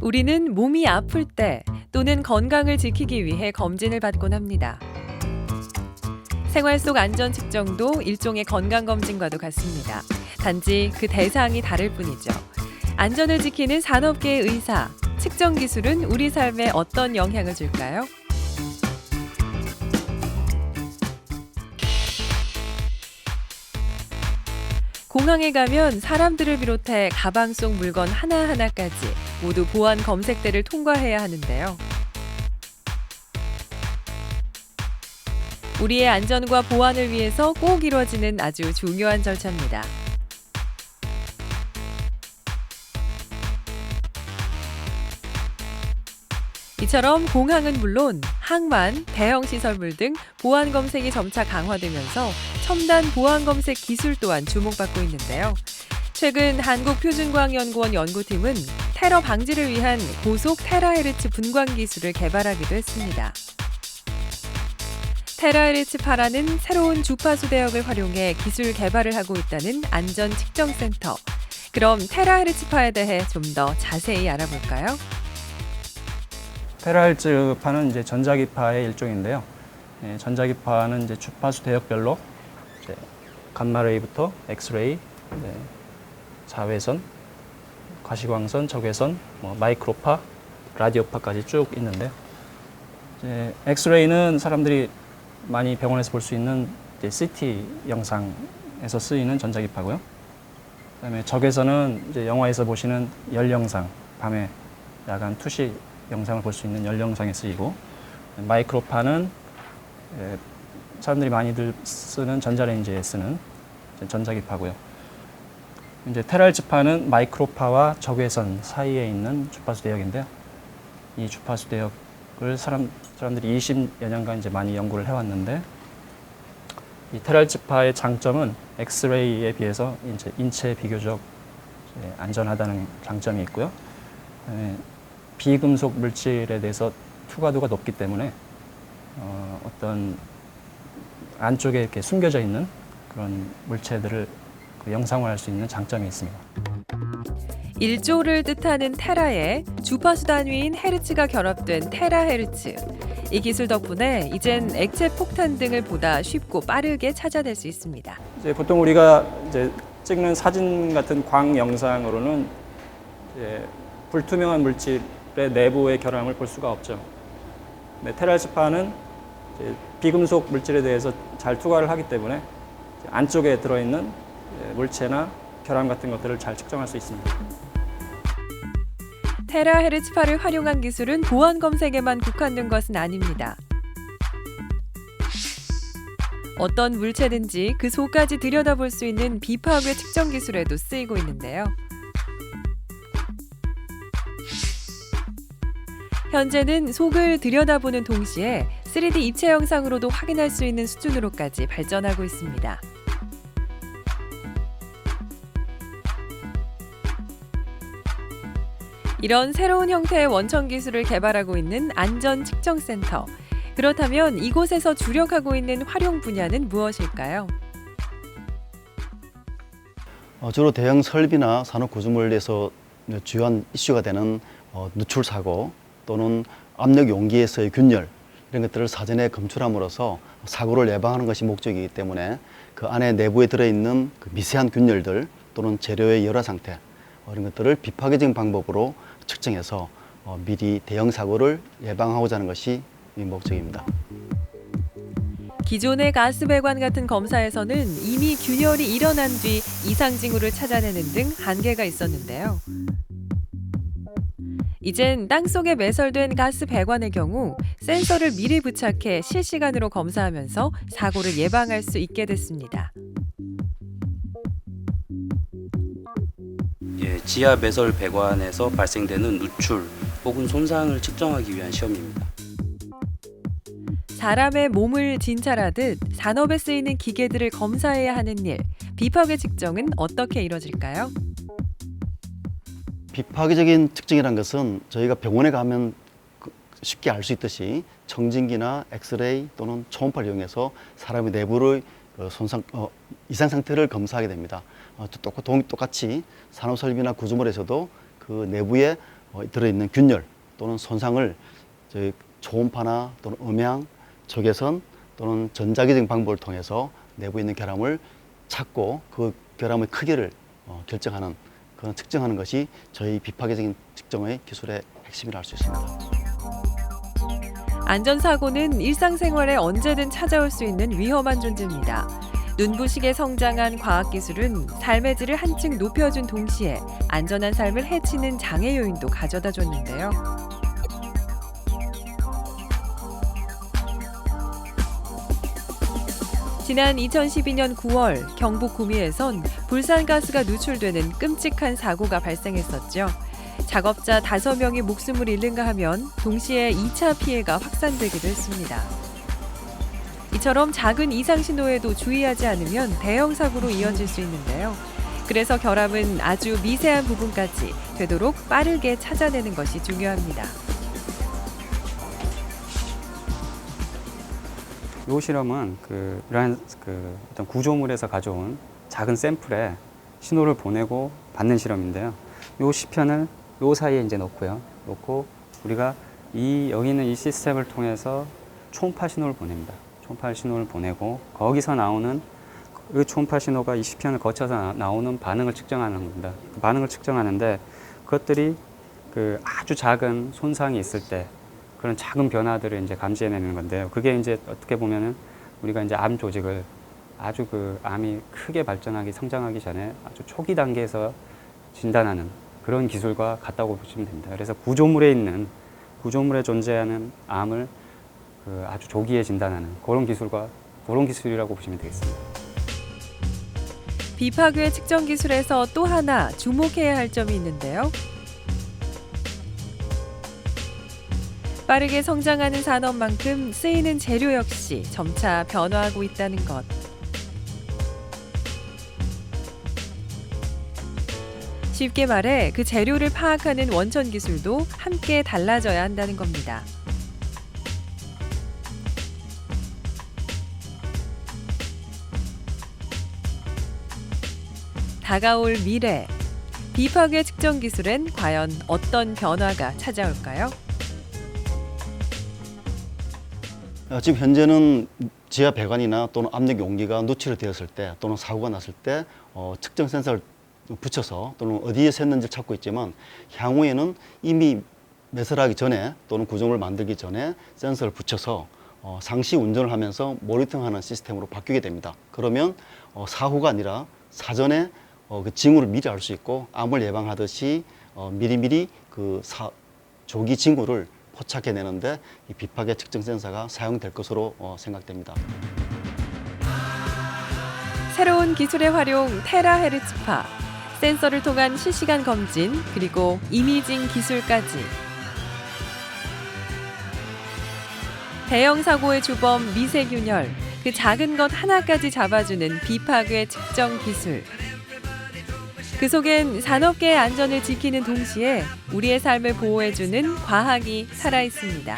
우리는 몸이 아플 때 또는 건강을 지키기 위해 검진을 받곤 합니다. 생활 속 안전 측정도 일종의 건강검진과도 같습니다. 단지 그 대상이 다를 뿐이죠. 안전을 지키는 산업계의 의사, 측정 기술은 우리 삶에 어떤 영향을 줄까요? 공항에 가면 사람들을 비롯해 가방 속 물건 하나하나까지 모두 보안 검색대를 통과해야 하는데요. 우리의 안전과 보안을 위해서 꼭 이루어지는 아주 중요한 절차입니다. 이처럼 공항은 물론 항만, 대형 시설물 등 보안 검색이 점차 강화되면서 첨단 보안 검색 기술 또한 주목받고 있는데요. 최근 한국표준과학연구원 연구팀은 테러 방지를 위한 고속 테라헤르츠 분광 기술을 개발하기도 했습니다. 테라헤르츠8라는 새로운 주파수 대역을 활용해 기술 개발을 하고 있다는 안전측정센터. 그럼 테라헤르츠파에 대해 좀 더 자세히 알아볼까요? 테라헤르츠파는 이제 전자기파의 일종인데요. 전자기파는 이제 주파수 대역별로 이제 감마레이부터 엑스레이, 자외선, 가시광선, 적외선, 마이크로파, 라디오파까지 쭉 있는데요. 이제 엑스레이는 사람들이 많이 병원에서 볼 수 있는 이제 CT 영상에서 쓰이는 전자기파고요. 그다음에 적외선은 이제 영화에서 보시는 열 영상, 밤에 야간 투시 영상을 볼 수 있는 열 영상에 쓰이고, 마이크로파는 사람들이 많이들 쓰는 전자레인지에 쓰는 전자기파고요. 이제 테라헤르츠파는 마이크로파와 적외선 사이에 있는 주파수 대역인데요. 이 주파수 대역을 사람들이 20여 년간 이제 많이 연구를 해왔는데, 이 테라헤르츠파의 장점은 엑스레이에 비해서 이제 인체에 비교적 안전하다는 장점이 있고요. 비금속 물질에 대해서 투과도가 높기 때문에 어떤 안쪽에 이렇게 숨겨져 있는 그런 물체들을 영상화할 수 있는 장점이 있습니다. 1조를 뜻하는 테라에 주파수 단위인 헤르츠가 결합된 테라헤르츠. 이 기술 덕분에 이젠 액체 폭탄 등을 보다 쉽고 빠르게 찾아낼 수 있습니다. 이제 보통 우리가 이제 찍는 사진 같은 광 영상으로는 이제 불투명한 물질의 내부의 결함을 볼 수가 없죠. 테라헤르츠파는 비금속 물질에 대해서 잘 투과를 하기 때문에 안쪽에 들어있는 물체나 결함 같은 것들을 잘 측정할 수 있습니다. 테라헤르츠파를 활용한 기술은 보안 검색에만 국한된 것은 아닙니다. 어떤 물체든지 그 속까지 들여다볼 수 있는 비파괴 측정 기술에도 쓰이고 있는데요. 현재는 속을 들여다보는 동시에 3D 입체 영상으로도 확인할 수 있는 수준으로까지 발전하고 있습니다. 이런 새로운 형태의 원천 기술을 개발하고 있는 안전측정센터. 그렇다면 이곳에서 주력하고 있는 활용 분야는 무엇일까요? 주로 대형 설비나 산업 구조물에서 주요한 이슈가 되는 누출 사고 또는 압력 용기에서의 균열 이런 것들을 사전에 검출함으로써 사고를 예방하는 것이 목적이기 때문에 그 안에 내부에 들어있는 그 미세한 균열들 또는 재료의 열화 상태 이런 것들을 비파괴적인 방법으로 측정해서 미리 대형 사고를 예방하고자 하는 것이 이 목적입니다. 기존의 가스 배관 같은 검사에서는 이미 균열이 일어난 뒤 이상 징후를 찾아내는 등 한계가 있었는데요. 이젠 땅속에 매설된 가스 배관의 경우 센서를 미리 부착해 실시간으로 검사하면서 사고를 예방할 수 있게 됐습니다. 지하 매설 배관에서 발생되는 누출 혹은 손상을 측정하기 위한 시험입니다. 사람의 몸을 진찰하듯 산업에 쓰이는 기계들을 검사해야 하는 일, 비파괴 측정은 어떻게 이뤄질까요? 비파괴적인 측정이라는 것은 저희가 병원에 가면 쉽게 알 수 있듯이 청진기나 엑스레이 또는 초음파를 이용해서 사람의 내부의 이상 상태를 검사하게 됩니다. 똑같이 산업 설비나 구조물에서도 그 내부의 들어있는 균열 또는 손상을 저희 초음파나 또는 음향, 적외선 또는 전자기적 방법을 통해서 내부에 있는 결함을 찾고 그 결함의 크기를 결정하는 그런 측정하는 것이 저희 비파괴적인 측정의 기술의 핵심이라 할 수 있습니다. 안전사고는 일상생활에 언제든 찾아올 수 있는 위험한 존재입니다. 눈부시게 성장한 과학기술은 삶의 질을 한층 높여준 동시에 안전한 삶을 해치는 장애 요인도 가져다 줬는데요. 지난 2012년 9월 경북 구미에선 불산가스가 누출되는 끔찍한 사고가 발생했었죠. 작업자 5명이 목숨을 잃는가 하면 동시에 2차 피해가 확산되기도 했습니다. 이처럼 작은 이상 신호에도 주의하지 않으면 대형 사고로 이어질 수 있는데요. 그래서 결함은 아주 미세한 부분까지 되도록 빠르게 찾아내는 것이 중요합니다. 이 실험은 이러한 어떤 구조물에서 가져온 작은 샘플에 신호를 보내고 받는 실험인데요. 이 시편을 이 사이에 이제 놓고 우리가 여기 있는 이 시스템을 통해서 초음파 신호를 보냅니다. 초음파 신호를 보내고 거기서 나오는 그 초음파 신호가 이 시편을 거쳐서 나오는 반응을 측정하는 겁니다. 그 반응을 측정하는데 그것들이 아주 작은 손상이 있을 때 그런 작은 변화들을 이제 감지해내는 건데요. 그게 이제 어떻게 보면은 우리가 이제 암 조직을 아주 암이 크게 성장하기 전에 아주 초기 단계에서 진단하는 그런 기술과 같다고 보시면 됩니다. 그래서 구조물에 존재하는 암을 아주 조기에 진단하는 그런 기술이라고 보시면 되겠습니다. 비파괴 측정 기술에서 또 하나 주목해야 할 점이 있는데요. 빠르게 성장하는 산업만큼 쓰이는 재료 역시 점차 변화하고 있다는 것. 쉽게 말해 그 재료를 파악하는 원천 기술도 함께 달라져야 한다는 겁니다. 다가올 미래, 비파괴 측정 기술엔 과연 어떤 변화가 찾아올까요? 지금 현재는 지하 배관이나 또는 압력 용기가 누출이 되었을 때 또는 사고가 났을 때 측정 센서를 붙여서 또는 어디에 샜는지를 찾고 있지만 향후에는 이미 매설하기 전에 또는 구조물을 만들기 전에 센서를 붙여서 상시 운전을 하면서 모니터링하는 시스템으로 바뀌게 됩니다. 그러면 사고가 아니라 사전에 그 징후를 미리 알 수 있고 암을 예방하듯이 미리미리 조기 징후를 포착해내는데 이 비파괴 측정 센서가 사용될 것으로 생각됩니다. 새로운 기술의 활용 테라헤르츠파, 센서를 통한 실시간 검진, 그리고 이미징 기술까지. 대형 사고의 주범 미세균열, 그 작은 것 하나까지 잡아주는 비파괴 측정 기술. 그 속엔 산업계의 안전을 지키는 동시에 우리의 삶을 보호해주는 과학이 살아 있습니다.